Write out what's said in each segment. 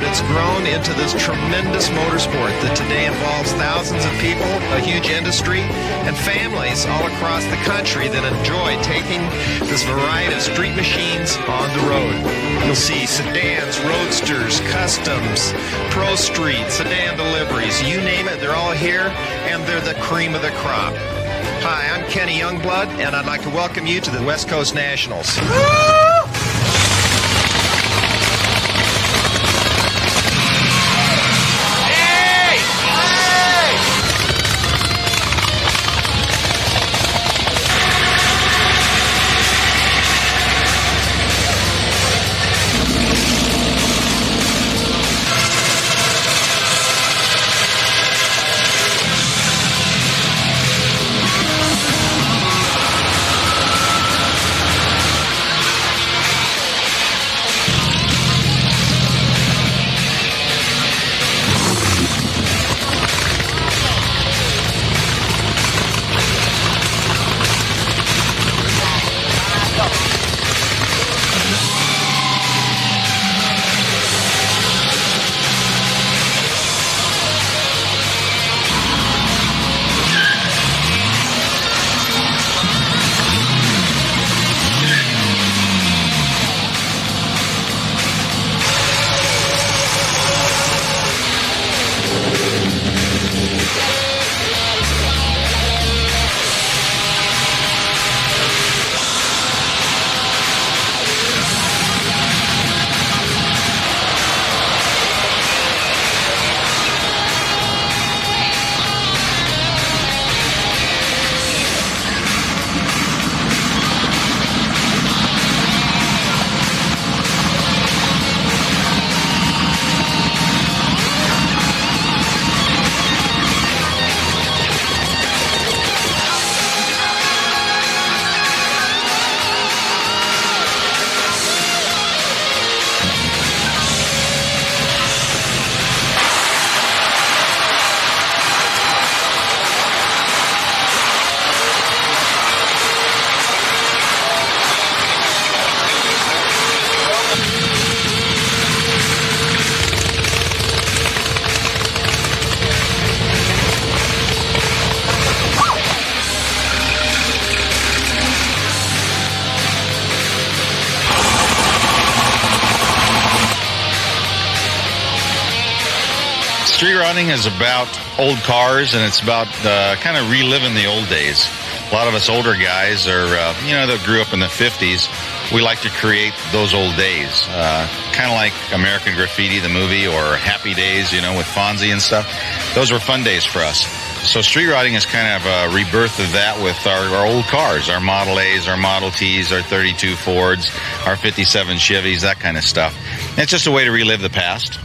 but it's grown into this tremendous motorsport that today involves thousands of people, a huge industry, and families all across the country that enjoy taking this variety of street machines on the road. You'll see sedans, roadsters, customs, pro street, sedan deliveries, you name it, they're all here, and they're the cream of the crop. Hi, I'm Kenny Youngblood, and I'd like to welcome you to the West Coast Nationals. Street riding is about old cars, and it's about kind of reliving the old days. A lot of us older guys are, that grew up in the 50s, we like to create those old days. Kind of like American Graffiti, the movie, or Happy Days, with Fonzie and stuff. Those were fun days for us. So street riding is kind of a rebirth of that with our old cars, our Model A's, our Model T's, our 32 Fords, our 57 Chevys, that kind of stuff. And it's just a way to relive the past.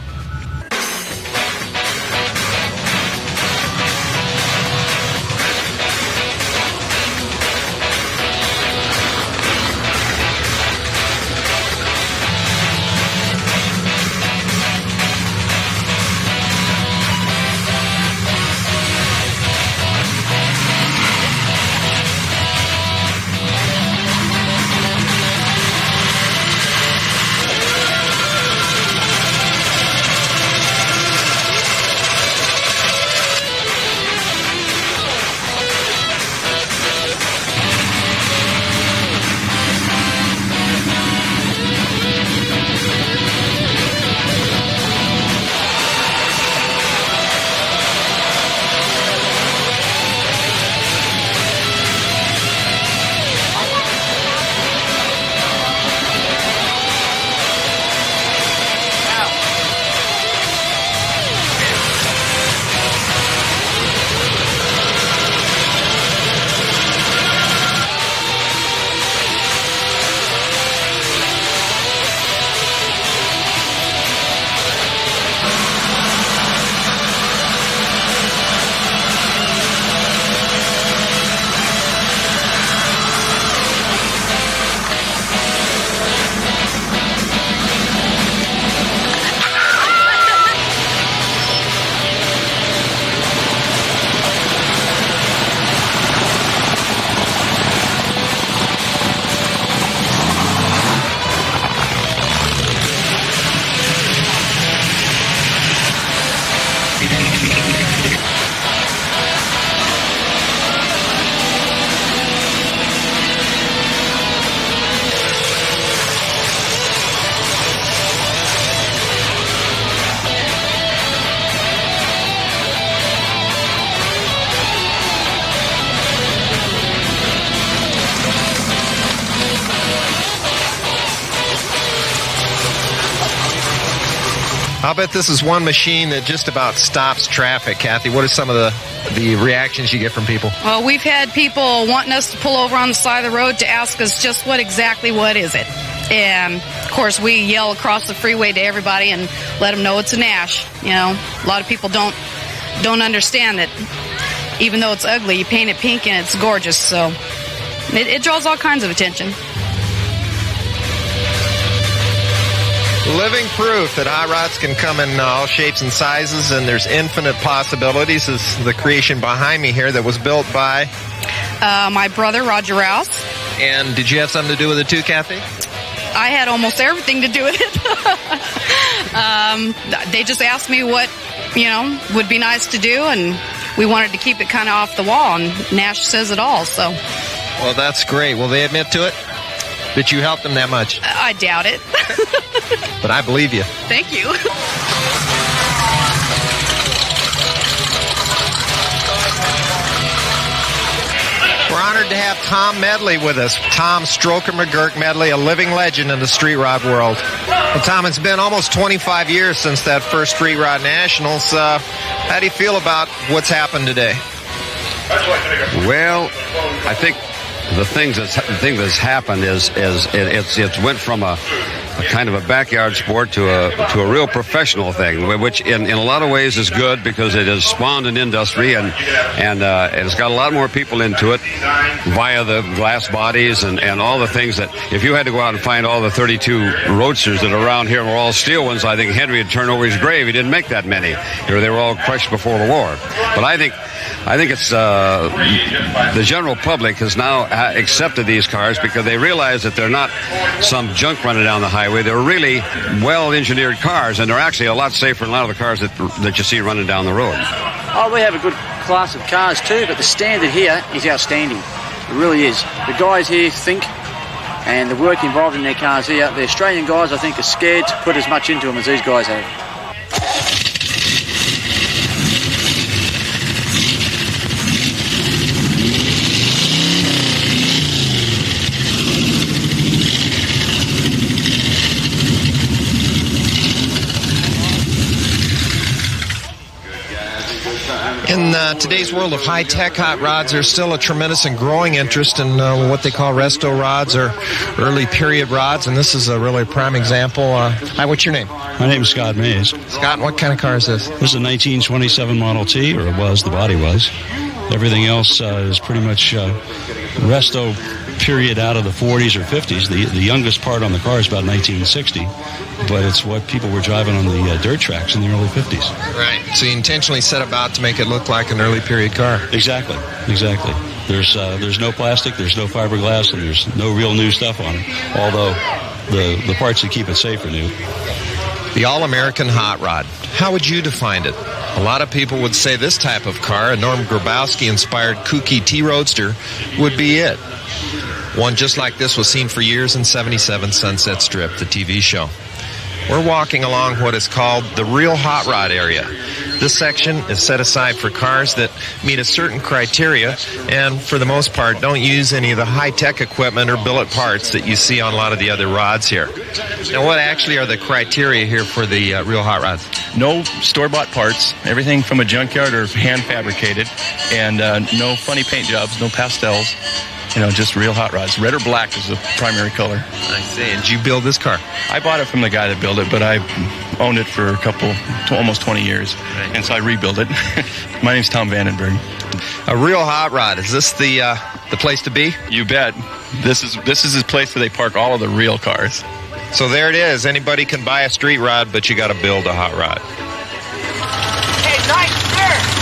I'll bet this is one machine that just about stops traffic. Kathy, what are some of the reactions you get from people? Well, we've had people wanting us to pull over on the side of the road to ask us just what is it. And, of course, we yell across the freeway to everybody and let them know it's a Nash. You know, a lot of people don't understand that even though it's ugly, you paint it pink and it's gorgeous. So it draws all kinds of attention. Living proof that hot rods can come in all shapes and sizes, and there's infinite possibilities. This is the creation behind me here that was built by my brother, Roger Rouse. And did you have something to do with it too, Kathy? I had almost everything to do with it. They just asked me what, would be nice to do, and we wanted to keep it kind of off the wall, and Nash says it all, so. Well, that's great. Will they admit to it? That you helped them that much? I doubt it. But I believe you. Thank you. We're honored to have Tom Medley with us. Tom Stroker McGurk Medley, a living legend in the street rod world. Well, Tom, it's been almost 25 years since that first Street Rod Nationals. How do you feel about what's happened today? Well, I think the thing that's happened is it's went from a kind of a backyard sport to a real professional thing, which in a lot of ways is good because it has spawned an industry and it's got a lot more people into it via the glass bodies and all the things that if you had to go out and find all the 32 roadsters that are around here were all steel ones, I think Henry would turn over his grave. He didn't make that many. They were all crushed before the war. But I think it's the general public has now accepted these cars because they realize that they're not some junk running down the highway. They're really well-engineered cars, and they're actually a lot safer than a lot of the cars that you see running down the road. Oh, we have a good class of cars too, but the standard here is outstanding. It really is. The guys here think, and the work involved in their cars here, the Australian guys, I think, are scared to put as much into them as these guys have. In today's world of high-tech hot rods, there's still a tremendous and growing interest in what they call resto rods or early period rods, and this is a really prime example. Hi, what's your name? My name is Scott Mays. Scott, what kind of car is this? This is a 1927 Model T, or it was, the body was. Everything else is pretty much resto period out of the 40s or 50s. The youngest part on the car is about 1960, but it's what people were driving on the dirt tracks in the early 50s. Right. So you intentionally set about to make it look like an early period car. Exactly. There's no plastic, there's no fiberglass, and there's no real new stuff on it, although the parts that keep it safe are new. The All-American Hot Rod. How would you define it? A lot of people would say this type of car, a Norm Grabowski-inspired kooky T-Roadster, would be it. One just like this was seen for years in 77 Sunset Strip, the TV show. We're walking along what is called the real hot rod area. This section is set aside for cars that meet a certain criteria and, for the most part, don't use any of the high-tech equipment or billet parts that you see on a lot of the other rods here. Now, what actually are the criteria here for the real hot rods? No store-bought parts, everything from a junkyard or hand-fabricated, and no funny paint jobs, no pastels. Just real hot rods. Red or black is the primary color. I see. And did you build this car? I bought it from the guy that built it, but I owned it for almost 20 years. Right. And so I rebuilt it. My name's Tom Vandenberg. A real hot rod. Is this the place to be? You bet. This is the place where they park all of the real cars. So there it is. Anybody can buy a street rod, but you got to build a hot rod. Hey, nice, sir.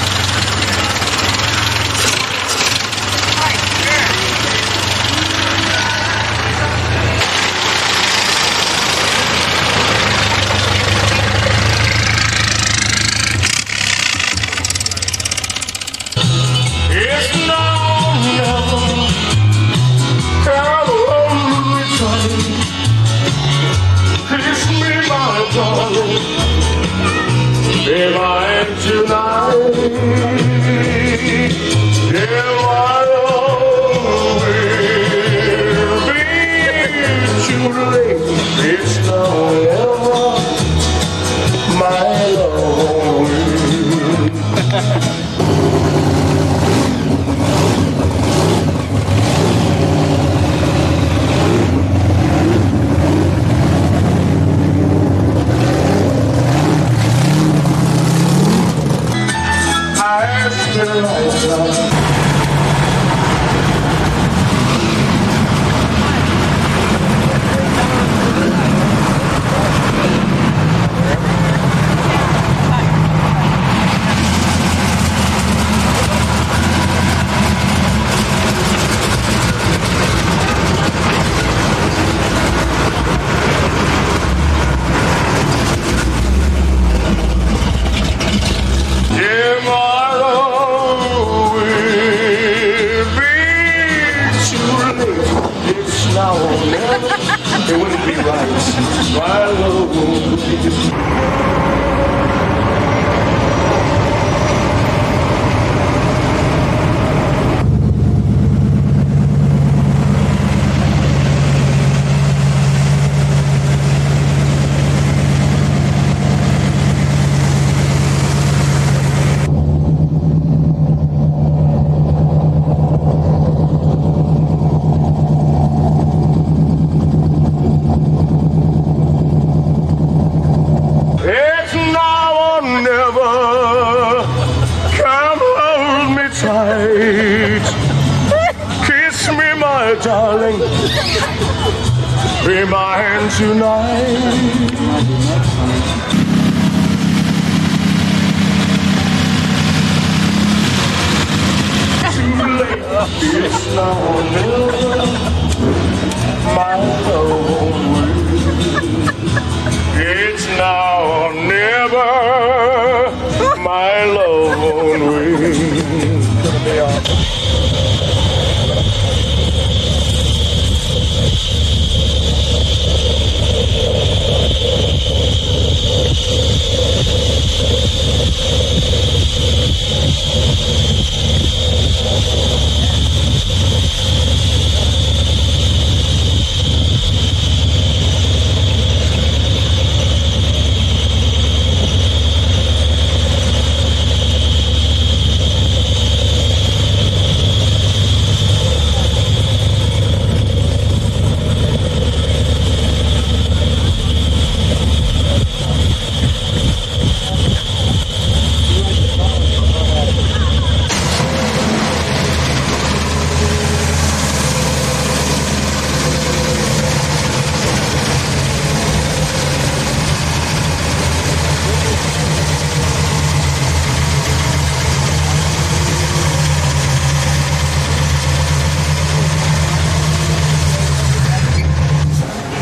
my love. I still love. It wouldn't be right. My love. It's now or never. Come hold me tight. Kiss me, my darling. Be mine tonight. Too late. It's now or never. My love won't wait. It's now or never. My love won't wait.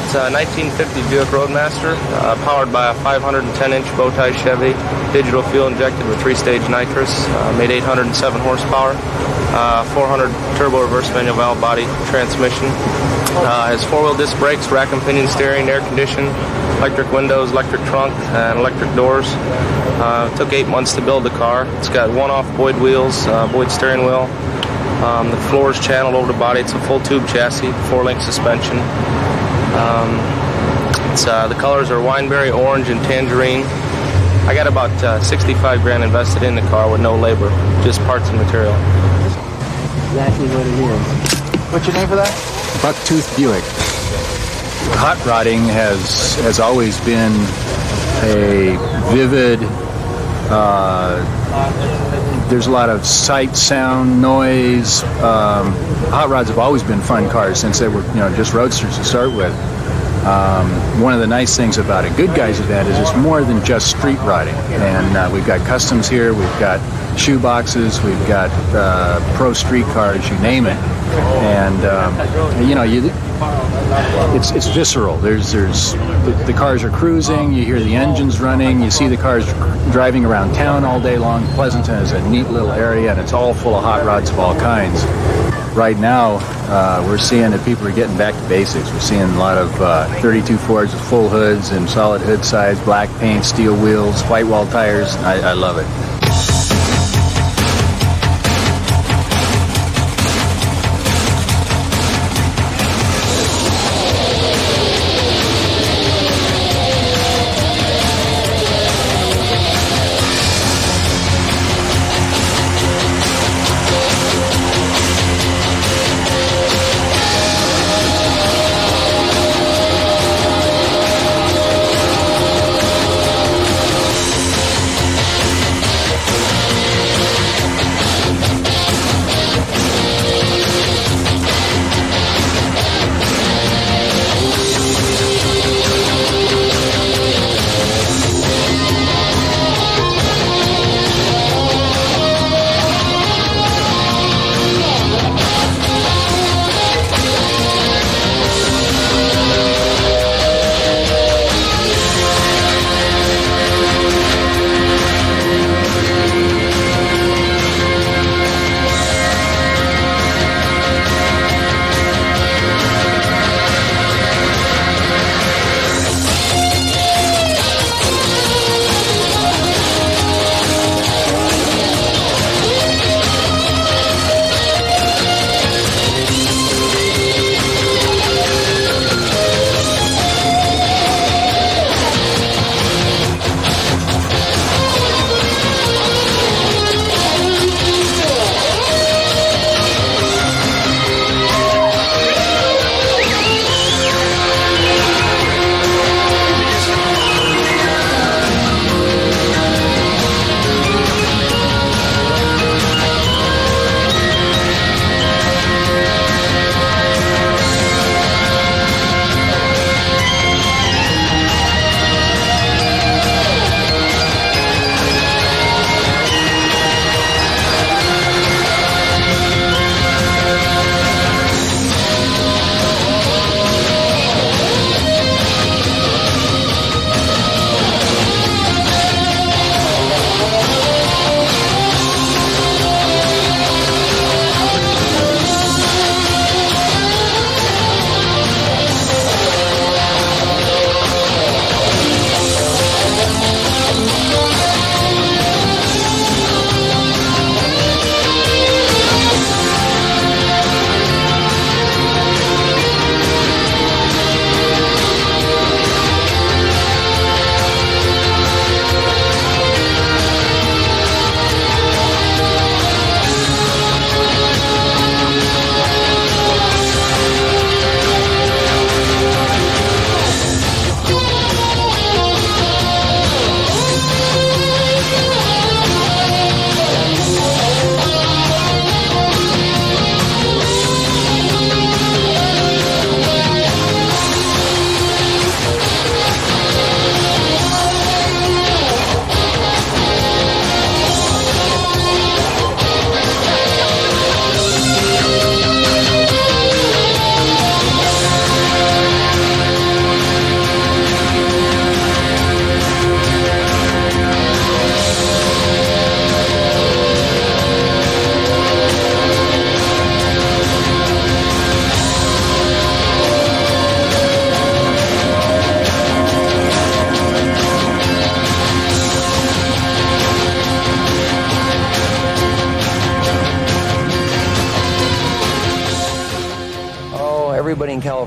It's a 1950 Buick Roadmaster, powered by a 510-inch bow-tie Chevy, digital fuel injected with 3-stage nitrous, made 807 horsepower, 400 turbo reverse manual valve body transmission. Has 4-wheel disc brakes, rack and pinion steering, air conditioning, electric windows, electric trunk, and electric doors. Took 8 months to build the car. It's got one-off Boyd wheels, Boyd steering wheel. The floor is channeled over the body. It's a full tube chassis, 4-link suspension. The colors are wineberry, orange, and tangerine. I got about 65 grand invested in the car with no labor, just parts and material. Exactly what it is. What's your name for that? Bucktooth Buick. Hot rodding has always been a vivid. There's a lot of sight, sound, noise. Hot rods have always been fun cars since they were, just roadsters to start with. One of the nice things about a Good Guys event is it's more than just street riding. And we've got customs here, we've got shoe boxes, we've got pro street cars, you name it. And it's visceral. The cars are cruising, you hear the engines running, you see the cars driving around town all day long. Pleasanton is a neat little area, and it's all full of hot rods of all kinds. Right now, we're seeing that people are getting back to basics. We're seeing a lot of 32 Fords with full hoods and solid hood size, black paint, steel wheels, white wall tires. I love it.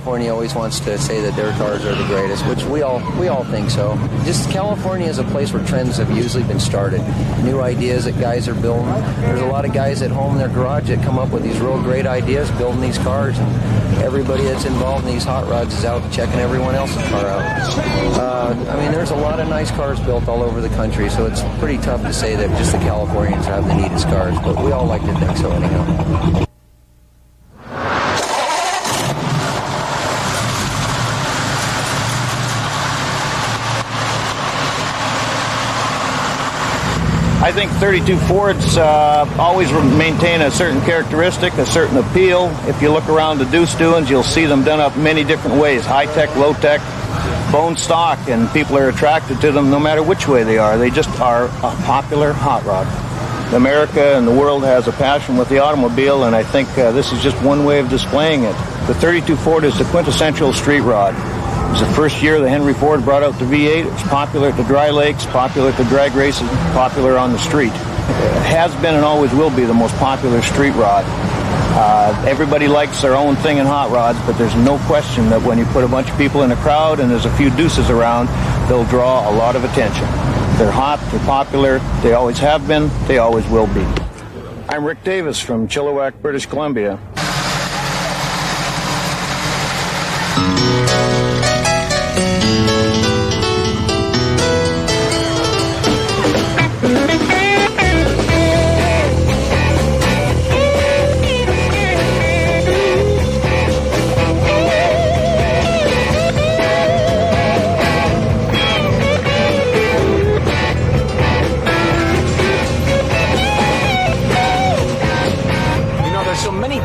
California always wants to say that their cars are the greatest, which we all think so. Just California is a place where trends have usually been started. New ideas that guys are building. There's a lot of guys at home in their garage that come up with these real great ideas building these cars, and everybody that's involved in these hot rods is out checking everyone else's car out. I mean, there's a lot of nice cars built all over the country, so it's pretty tough to say that just the Californians have the neatest cars, but we all like to think so anyhow. I think 32 Fords always maintain a certain characteristic, a certain appeal. If you look around the deuce doings, you'll see them done up many different ways, high-tech, low-tech, bone stock, and people are attracted to them no matter which way they are. They just are a popular hot rod. America and the world has a passion with the automobile, and I think this is just one way of displaying it. The 32 Ford is the quintessential street rod. It was the first year that Henry Ford brought out the V8. It was popular at the dry lakes, popular at the drag races, popular on the street. It has been and always will be the most popular street rod. Everybody likes their own thing in hot rods, but there's no question that when you put a bunch of people in a crowd and there's a few deuces around, they'll draw a lot of attention. They're hot, they're popular, they always have been, they always will be. I'm Rick Davis from Chilliwack, British Columbia.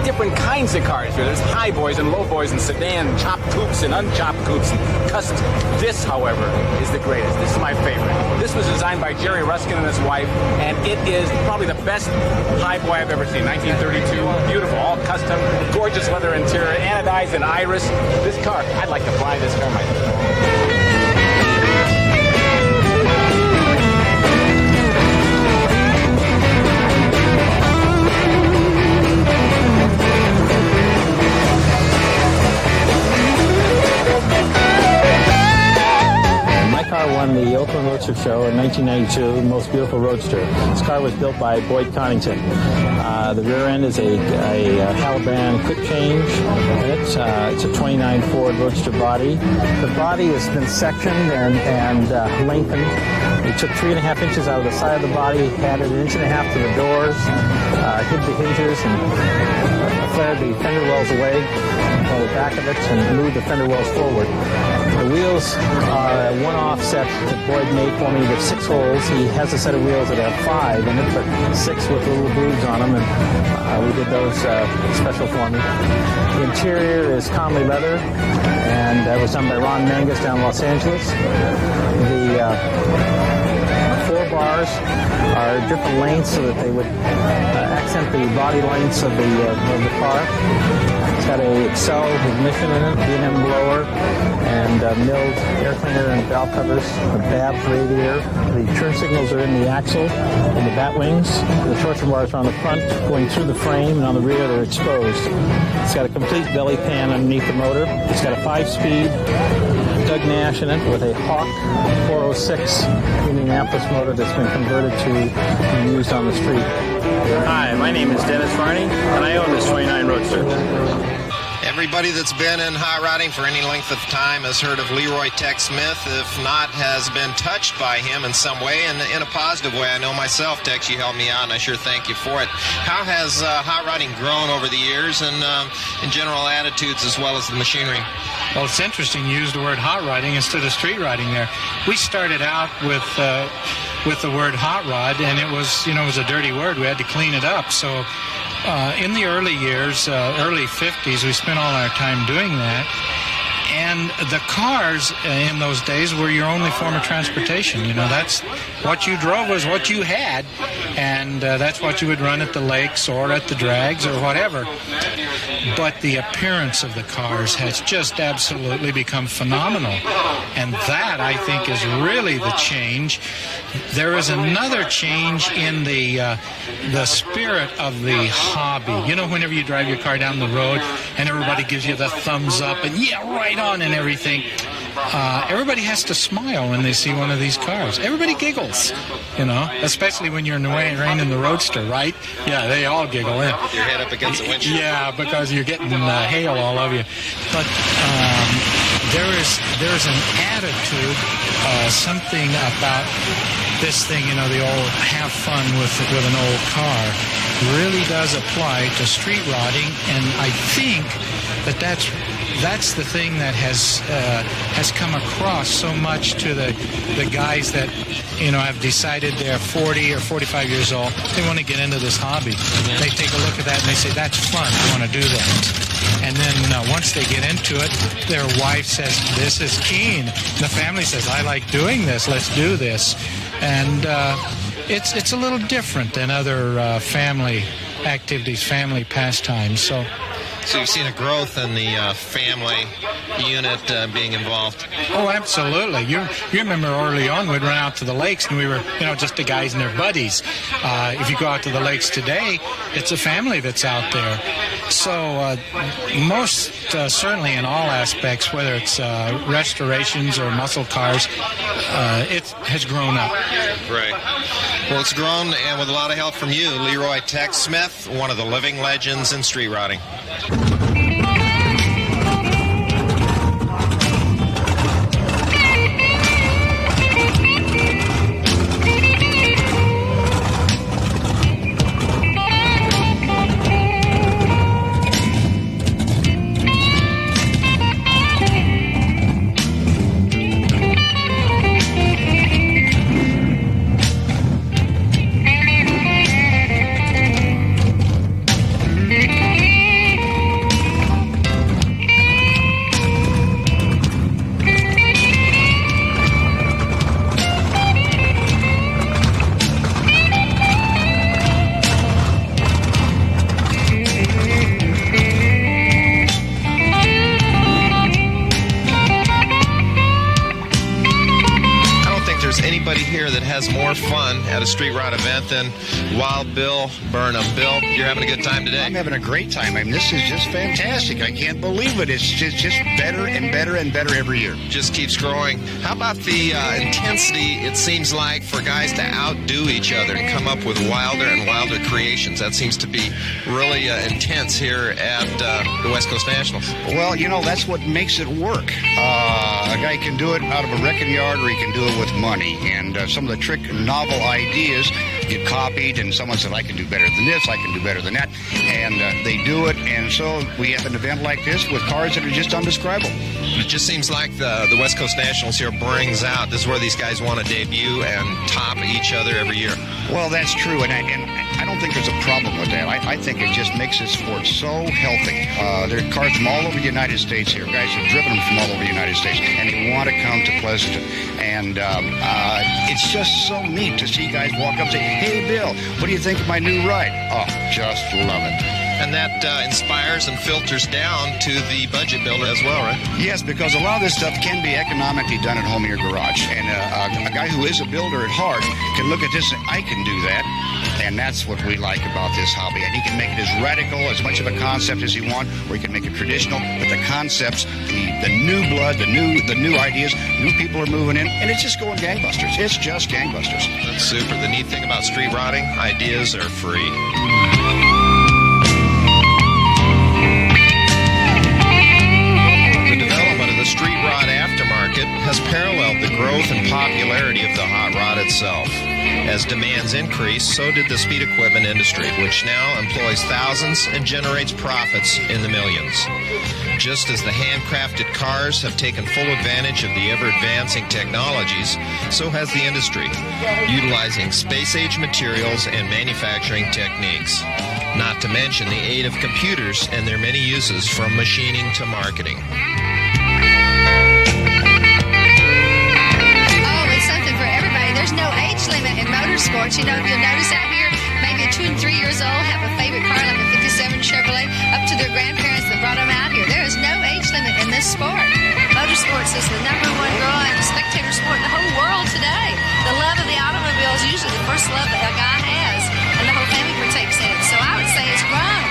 Different kinds of cars here. There's high boys and low boys and sedan, chopped coupes and unchopped coupes and custom. This, however, is the greatest. This is my favorite. This was designed by Jerry Ruskin and his wife, and it is probably the best high boy I've ever seen. 1932, beautiful, all custom, gorgeous leather interior, anodized in iris. This car, I'd like to fly this car myself. Car won the Oakland Roadster Show in 1992, the most beautiful roadster. This car was built by Boyd Connington. The rear end is a Halibran quick change. It's a 29 Ford Roadster body. The body has been sectioned and lengthened. We took 3.5 inches out of the side of the body, added 1.5 inches to the doors, hid the hinges, and flared the fender wells away on the back of it and moved the fender wells forward. The wheels are a one-off set that Boyd made for me with 6 holes. He has a set of wheels that have 5 in it, but 6 with little grooves on them, and we did those special for me. The interior is Conley leather, and that was done by Ron Mangus down in Los Angeles. The 4 bars are different lengths so that they would accent the body lengths of the car. It's got a Excel ignition in it, B&M blower, and milled air cleaner and valve covers, a Babs radiator. The turn signals are in the axle and the bat wings. The torsion bars are on the front, going through the frame, and on the rear they're exposed. It's got a complete belly pan underneath the motor. It's got a 5-speed Doug Nash in it with a Hawk 406 Indianapolis motor that's been converted to be used on the street. Hi, my name is Dennis Varney, and I own this 29 Roadster. Everybody that's been in hot rodding for any length of time has heard of Leroy Tex Smith. If not, has been touched by him in some way, and in a positive way. I know myself, Tex, you helped me out, and I sure thank you for it. How has hot rodding grown over the years, and in general attitudes as well as the machinery? Well, it's interesting you used the word hot rodding instead of street rodding there. We started out with the word hot rod, and it was a dirty word. We had to clean it up. So in the early years, early 50s, we spent all our time doing that. And the cars in those days were your only form of transportation. You know, that's what you drove was what you had, and that's what you would run at the lakes or at the drags or whatever. But the appearance of the cars has just absolutely become phenomenal. And that, I think, is really the change. There is another change in the spirit of the hobby. You know, whenever you drive your car down the road and everybody gives you the thumbs up and yeah, right on and everything, everybody has to smile when they see one of these cars. Everybody giggles, you know, especially when you're in the rain in the Roadster, right? Yeah, they all giggle in. Your head up against the windshield. Yeah, because you're getting hail all over you. But there's an attitude, something about this thing, you know, the old have fun with an old car really does apply to street rodding, and I think that's the thing that has come across so much to the guys that, you know, have decided they're 40 or 45 years old. They want to get into this hobby. They take a look at that and they say, that's fun. I want to do that. And then once they get into it, their wife says, this is keen. The family says, I like doing this. Let's do this. And it's a little different than other family activities, family pastimes. So you've seen a growth in the family unit being involved. Oh, absolutely. You remember early on we'd run out to the lakes and we were, you know, just the guys and their buddies. If you go out to the lakes today, it's a family that's out there. So most certainly in all aspects, whether it's restorations or muscle cars, it has grown up. Right. Well, it's grown, and with a lot of help from you, Leroy Tex Smith, one of the living legends in street rodding. More fun at a street rod event than Wild Bill Burnham. Bill, you're having a good time today? I'm having a great time. I mean, this is just fantastic. I can't believe it. It's just better and better and better every year. Just keeps growing. How about the intensity, it seems like, for guys to outdo each other and come up with wilder and wilder creations? That seems to be really intense here at the West Coast Nationals. Well, you know, that's what makes it work. A guy can do it out of a wrecking yard, or he can do it with money. And some of the trick novel ideas get copied, and someone said, I can do better than this, I can do better than that, and they do it. And so we have an event like this with cars that are just undescribable. It just seems like the West Coast Nationals here brings out, this is where these guys want to debut and top each other every year. Well, that's true, and I don't think there's a problem with that. I think it just makes this sport so healthy. There are cars from all over the United States here. Guys have driven them from all over the United States, and they want to come to Pleasanton. And it's just so neat to see guys walk up and say, hey, Bill, what do you think of my new ride? Oh, just love it. And that inspires and filters down to the budget builder as well, right? Yes, because a lot of this stuff can be economically done at home in your garage. And a guy who is a builder at heart can look at this and say, I can do that. And that's what we like about this hobby. And he can make it as radical, as much of a concept as he wants, or he can make it traditional. But the concepts, the new blood, the new ideas, new people are moving in, and it's just going gangbusters. It's just gangbusters. That's super. The neat thing about street rodding, ideas are free. The street rod aftermarket has paralleled the growth and popularity of the hot rod itself. As demands increase, so did the speed equipment industry, which now employs thousands and generates profits in the millions. Just as the handcrafted cars have taken full advantage of the ever-advancing technologies, so has the industry, utilizing space-age materials and manufacturing techniques. Not to mention the aid of computers and their many uses from machining to marketing. Motorsports. You know, you'll notice out here, maybe 2 and 3 years old have a favorite car like a 57 Chevrolet up to their grandparents that brought them out here. There is no age limit in this sport. Motorsports is the #1 growing spectator sport in the whole world today. The love of the automobile is usually the first love that a guy has, and the whole family partakes in it. So I would say it's grown.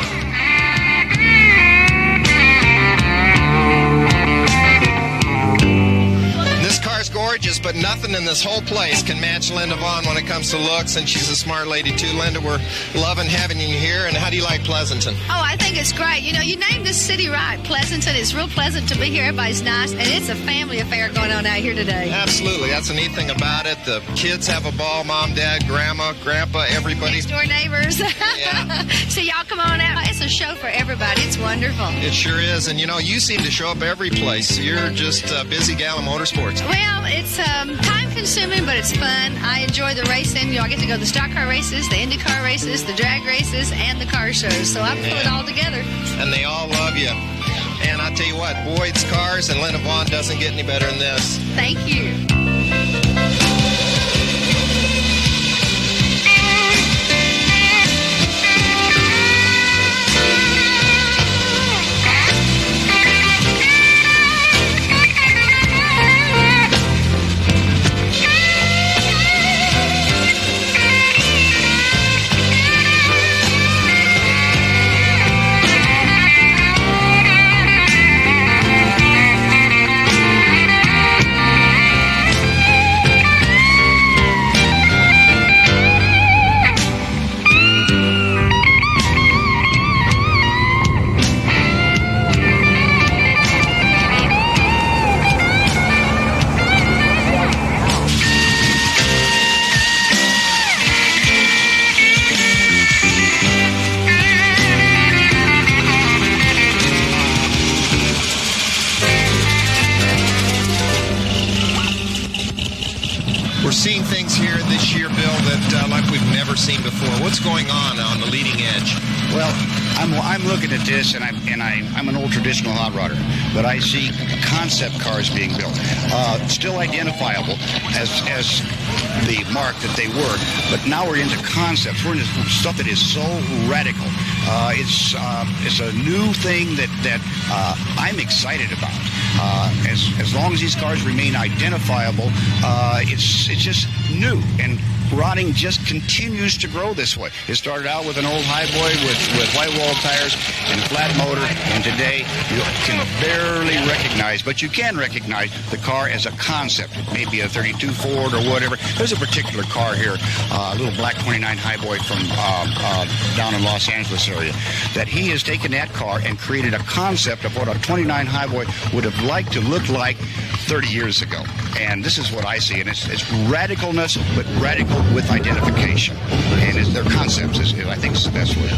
This car's gorgeous, but nothing in this whole place can match Linda Vaughn when it comes to looks, and she's a smart lady too. Linda, we're loving having you here, and how do you like Pleasanton? Oh, I think it's great. You know, you named this city right, Pleasanton. It's real pleasant to be here. Everybody's nice, and it's a family affair going on out here today. Absolutely. That's the neat thing about it. The kids have a ball, mom, dad, grandma, grandpa, everybody. Next door neighbors. Yeah. So y'all come on out. It's a show for everybody. It's wonderful. It sure is. And, you know, you seem to show up every place. You're just a busy gal of motorsports. Well, it's time-consuming, but it's fun. I enjoy the racing. You know, I get to go to the stock car races, the Indy car races, the drag races, and the car shows. So I pull it all together. And they all love you. And I tell you what, Boyd's Cars and Linda Vaughn doesn't get any better than this. Thank you. We're seeing things here this year, Bill, that like we've never seen before. What's going on the leading edge? Well, I'm looking at this, and I'm an old traditional hot rodder, but I see concept cars being built, still identifiable as the mark that they were, but now we're into concepts. We're into stuff that is so radical. It's a new thing that I'm excited about. As long as these cars remain identifiable, it's just new, and rotting just continues to grow this way. It started out with an old highboy with white wall tires and flat motor, and today you can barely recognize, but you can recognize the car as a concept. It may be a 32 Ford or whatever. There's a particular car here, a little black 29 highboy from down in Los Angeles area, that he has taken that car and created a concept of what a 29 highboy would have liked to look like 30 years ago. And this is what I see, and it's radicalness, but radical with identification. And their concepts is, I think, is the best way.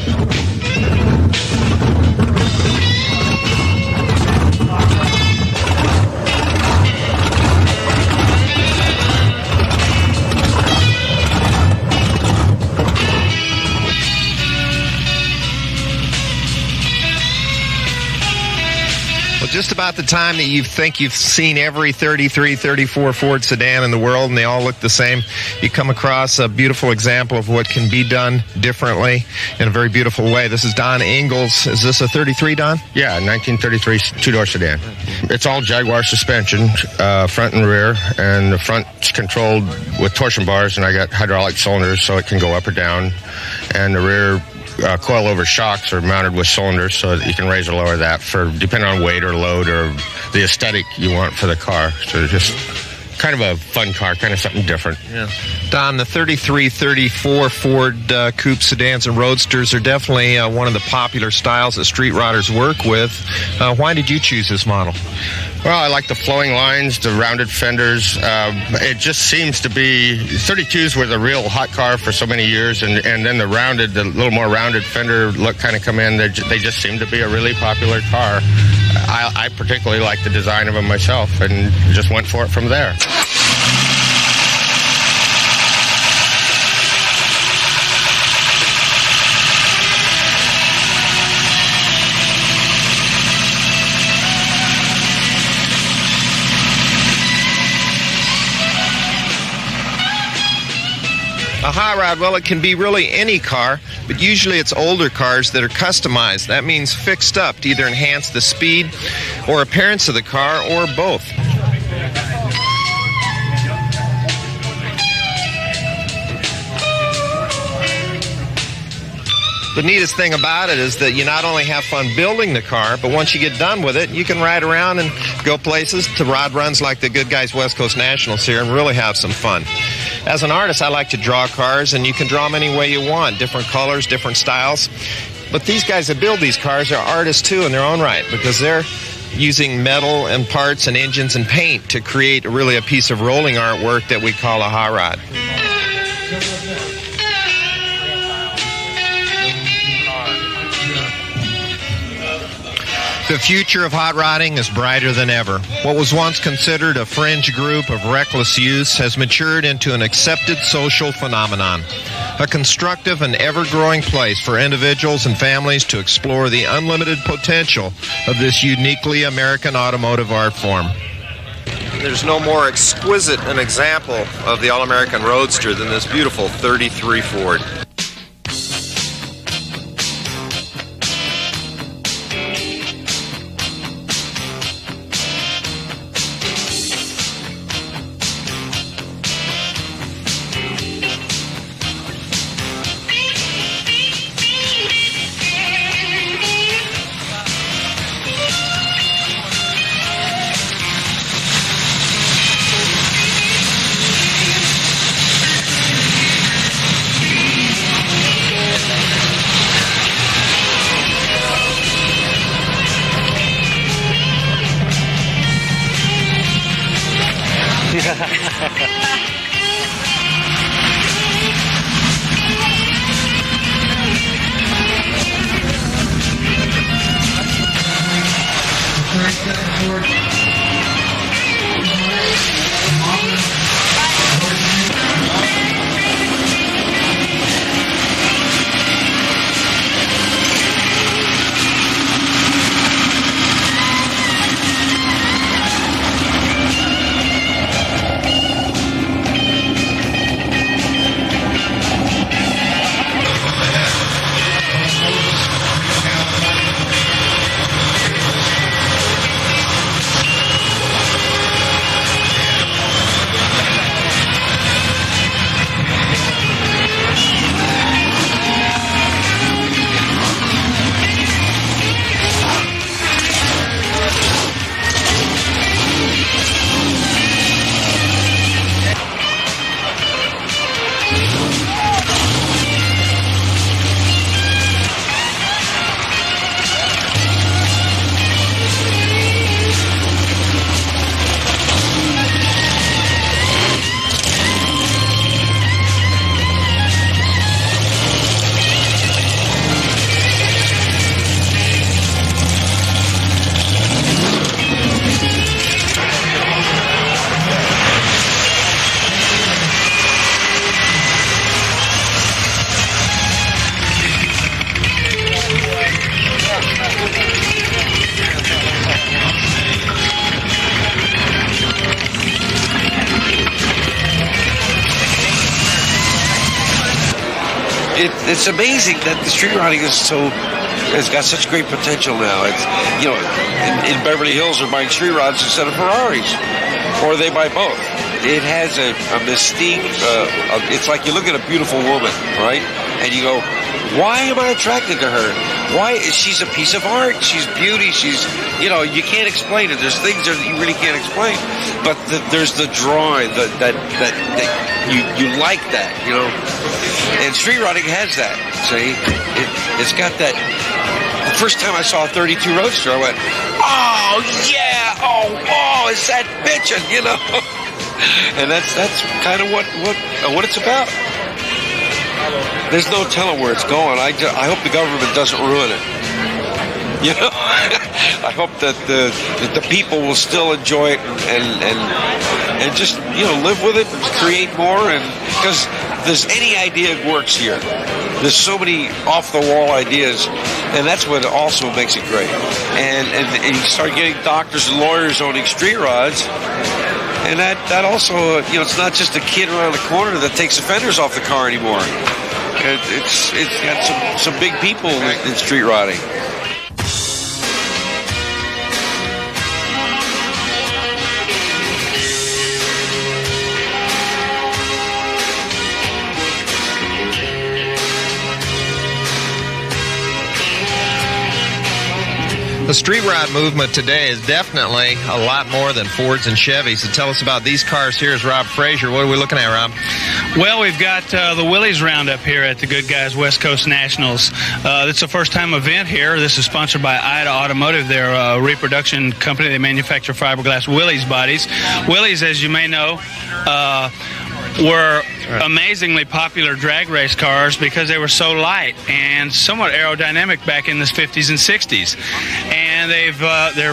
Just about the time that you think you've seen every 33, 34 Ford sedan in the world and they all look the same, you come across a beautiful example of what can be done differently in a very beautiful way. This is Don Ingalls. Is this a 33, Don? Yeah, 1933 two-door sedan. It's all Jaguar suspension, front and rear, and the front's controlled with torsion bars, and I got hydraulic cylinders so it can go up or down, and the rear coilover shocks are mounted with cylinders so that you can raise or lower that for depending on weight or load or the aesthetic you want for the car. So just kind of a fun car, kind of something different. Yeah. Don, the 33, 34 Ford coupe sedans and roadsters are definitely one of the popular styles that street riders work with. Why did you choose this model? Well, I like the flowing lines, the rounded fenders. It just seems to be 32s were the real hot car for so many years, and then the little more rounded fender look kind of come in. They just seem to be a really popular car. I particularly like the design of them myself, and just went for it from there. A hot rod, well, it can be really any car, but usually it's older cars that are customized. That means fixed up to either enhance the speed or appearance of the car, or both. The neatest thing about it is that you not only have fun building the car, but once you get done with it, you can ride around and go places to rod runs like the Good Guys West Coast Nationals here and really have some fun. As an artist, I like to draw cars, and you can draw them any way you want, different colors, different styles. But these guys that build these cars are artists too in their own right, because they're using metal and parts and engines and paint to create really a piece of rolling artwork that we call a hot rod. The future of hot rodding is brighter than ever. What was once considered a fringe group of reckless youths has matured into an accepted social phenomenon, a constructive and ever-growing place for individuals and families to explore the unlimited potential of this uniquely American automotive art form. There's no more exquisite an example of the All-American Roadster than this beautiful 33 Ford. It's amazing that the street rodding has got such great potential now. It's, you know, in Beverly Hills they're buying street rods instead of Ferraris, or they buy both. It has a mystique. It's like you look at a beautiful woman, right, and you go, why am I attracted to her? Why? She's a piece of art. She's beauty. She's, you know, you can't explain it. There's things that you really can't explain. But there's the drawing that you like that, you know. And street rodding has that. See, it's got that. The first time I saw a 32 Roadster, I went, oh yeah, oh, it's that bitchin', you know. And that's kind of what it's about. There's no telling where it's going. I hope the government doesn't ruin it. You know, I hope that the people will still enjoy it and just, you know, live with it and create more. And because there's any idea works here. There's so many off the wall ideas, and that's what also makes it great. And you start getting doctors and lawyers owning street rods. And that also, it's not just a kid around the corner that takes the fenders off the car anymore. It's got some big people in street rotting. The street rod movement today is definitely a lot more than Fords and Chevys. So tell us about these cars. Here's Rob Frazier. What are we looking at, Rob? Well, we've got the Willys Roundup here at the Good Guys West Coast Nationals. It's a first-time event here. This is sponsored by Ida Automotive. They're a reproduction company. They manufacture fiberglass Willys bodies. Willys, as you may know, were amazingly popular drag race cars because they were so light and somewhat aerodynamic back in the 50s and 60s. And they're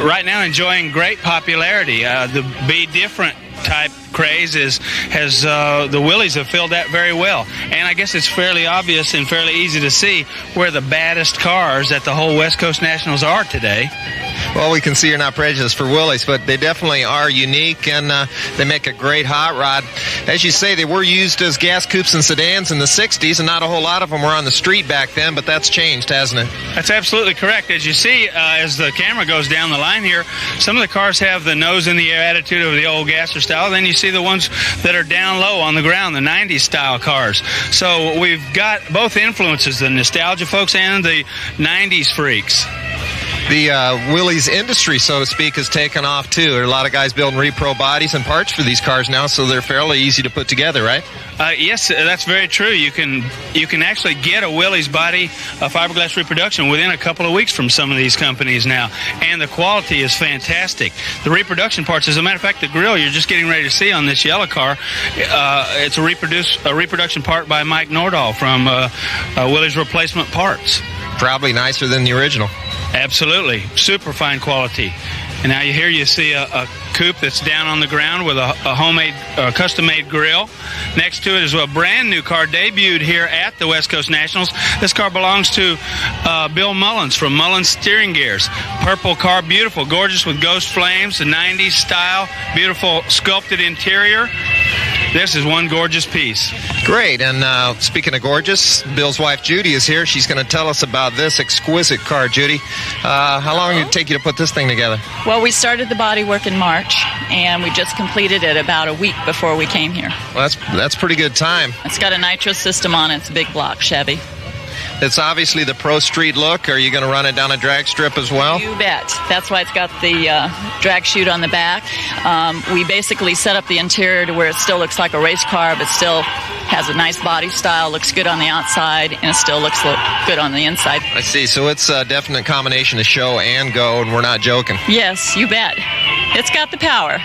right now enjoying great popularity. The Be Different type craze the Willys have filled that very well. And I guess it's fairly obvious and fairly easy to see where the baddest cars at the whole West Coast Nationals are today. Well, we can see you're not prejudiced for Willys, but they definitely are unique, and they make a great hot rod. As you say, they were used as gas coupes and sedans in the 60s, and not a whole lot of them were on the street back then, but that's changed, hasn't it? That's absolutely correct. As you see, as the camera goes down the line here, some of the cars have the nose in the air attitude of the old gasser style. Then you see the ones that are down low on the ground, the 90s style cars. So we've got both influences, the nostalgia folks and the 90s freaks. The Willys industry, so to speak, has taken off, too. There are a lot of guys building repro bodies and parts for these cars now, so they're fairly easy to put together, right? Yes, that's very true. You can actually get a Willys body, a fiberglass reproduction, within a couple of weeks from some of these companies now, and the quality is fantastic. The reproduction parts, as a matter of fact, the grill you're just getting ready to see on this yellow car, it's a reproduction part by Mike Nordahl from Willys Replacement Parts. Probably nicer than the original. Absolutely. Super fine quality. And now here you see a coupe that's down on the ground with a homemade, custom-made grill. Next to it is a brand-new car debuted here at the West Coast Nationals. This car belongs to Bill Mullins from Mullins Steering Gears. Purple car, beautiful, gorgeous with ghost flames, the 90s style, beautiful sculpted interior. This is one gorgeous piece. Great. And speaking of gorgeous, Bill's wife Judy is here. She's going to tell us about this exquisite car. Judy, how long did it take you to put this thing together? Well, we started the body work in March, and we just completed it about a week before we came here. Well, that's pretty good time. It's got a nitro system on it. It's a big block Chevy. It's obviously the pro street look. Are you going to run it down a drag strip as well? You bet. That's why it's got the drag chute on the back. We basically set up the interior to where it still looks like a race car, but still has a nice body style, looks good on the outside, and it still looks good on the inside. I see. So it's a definite combination of show and go, and we're not joking. Yes, you bet. It's got the power.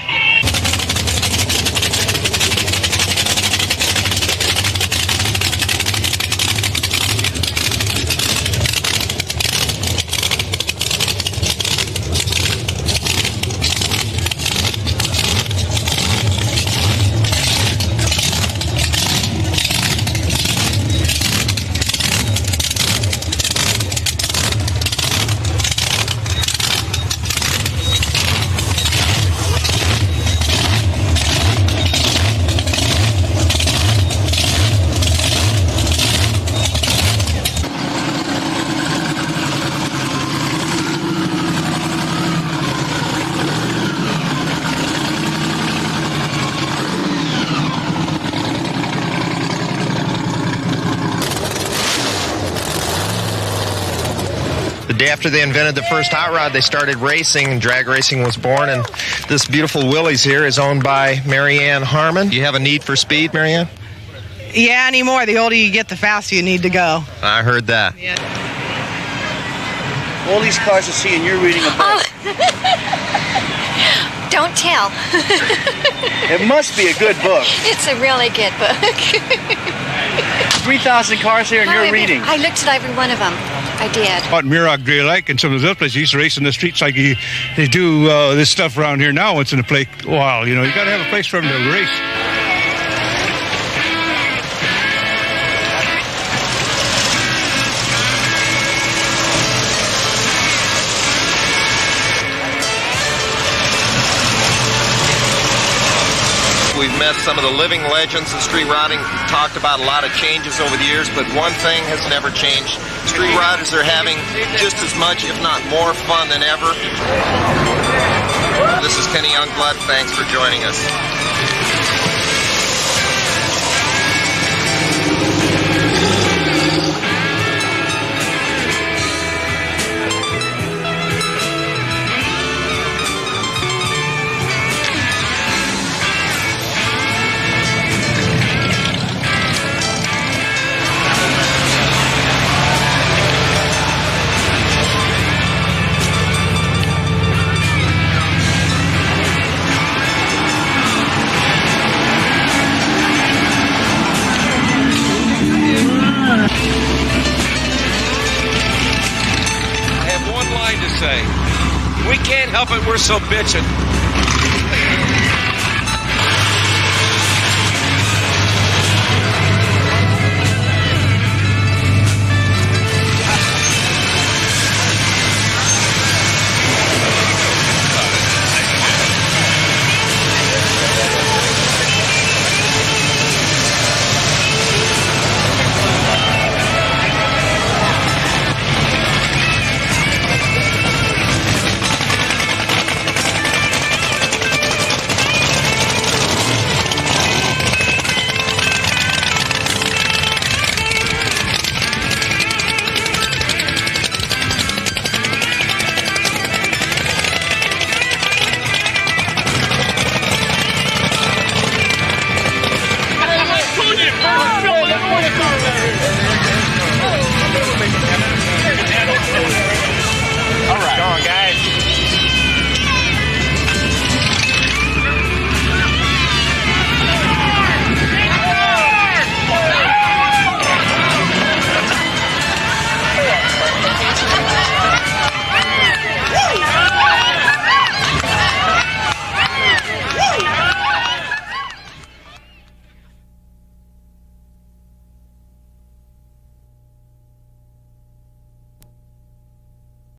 The day after they invented the first hot rod, they started racing, and drag racing was born. And this beautiful Willys here is owned by Marianne Harmon. Do you have a need for speed, Marianne? Yeah, anymore. The older you get, the faster you need to go. I heard that. Yeah. All these cars are seeing you're reading a book. Don't tell. It must be a good book. It's a really good book. 3,000 cars here and you're reading. I looked at every one of them. I did. What Muroc Gray like and some of those other places used to race in the streets like they do this stuff around here now once in a while. You know, you got to have a place for them to race. met some of the living legends of street riding. Talked about a lot of changes over the years, but one thing has never changed. Street riders are having just as much, if not more, fun than ever. This is Kenny Youngblood. Thanks for joining us. Say, we can't help it, we're so bitchin'.